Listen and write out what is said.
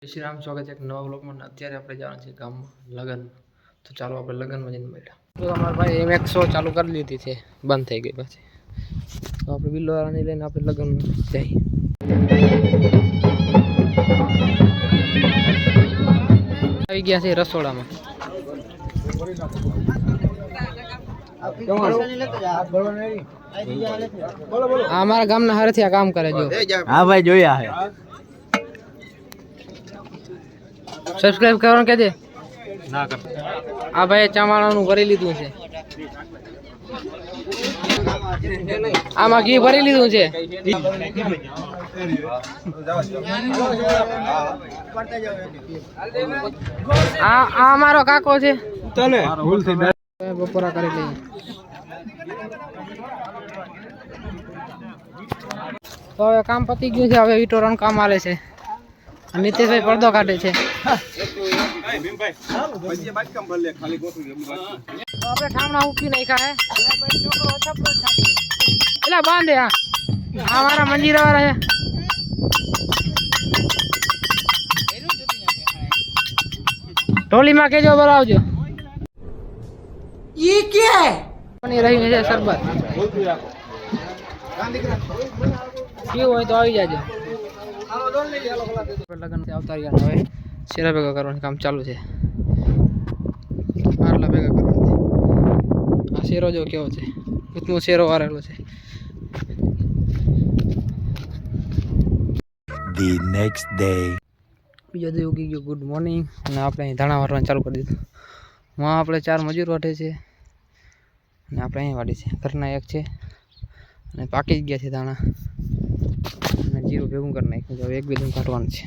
જય શ્રી રામ, સ્વાગત છે એક નવા બ્લોગમાં. અત્યારે આપણે જવાનું છે ગામમાં લગ્નમાં, તો ચાલો આપણે લગ્નમાં જઈને મળ્યા. તો અમારા ભાઈ M100 ચાલુ કરી લીધી છે, બંધ થઈ ગઈ પછી. તો આપણે બિલ્લોવાળાને લઈને આપણે લગ્નમાં જઈએ. આવી ગયા છે રસોડામાં. અમારા ગામના હારેથી આ કામ કરે જો. હા ભાઈ જોયા હે. સબસ્ક્રાઇબ કરવાનું કે દે ના કર. આ ભાઈ ચામાણાનું ભરી લીધું છે. આમાં ઘી ભરી લીધું છે. આ અમારો કાકો છે. ચાલે ભૂલ થઈ બપોરા કરી લઈએ. તો હવે કામ પતી ગયું છે. હવે વિટોરણ કામ આલે છે. નીતેશભાઈ પડદો કાઢે છે. આપણે ઠામણા ઉઠી નાખ્યા હે. એટલે બાંધે આ મારા મંજીરા વાળા છે. ઢોલીમાં કેજો બોલાવજો. ઈ કે બની રહી છે શરબત. કેવું હોય તો આવી જાજો. લગન આવતા રહ્યા. હવે શેરા ભેગા કરવાનું કામ ચાલુ છે. આટલા ભેગા કરવાનું છે. આ શેરો જો કેવો છે, કેટલો શેરો વારેલો છે. The next day. બીજો દિવસ ઉગી ગયો. Good morning. અને આપણે અહીં ધાણા વારવાનું ચાલુ કરી દીધું. માં આપણે 4 મજૂર વાટે છે અને આપણે અહીં વાટી છે. ઘરના એક છે અને પાકી જ ગયા છે ધાણા. અને જીરું ભેગું કરી નાખ્યું. હવે 1-2 દિન કાઢવાનું છે.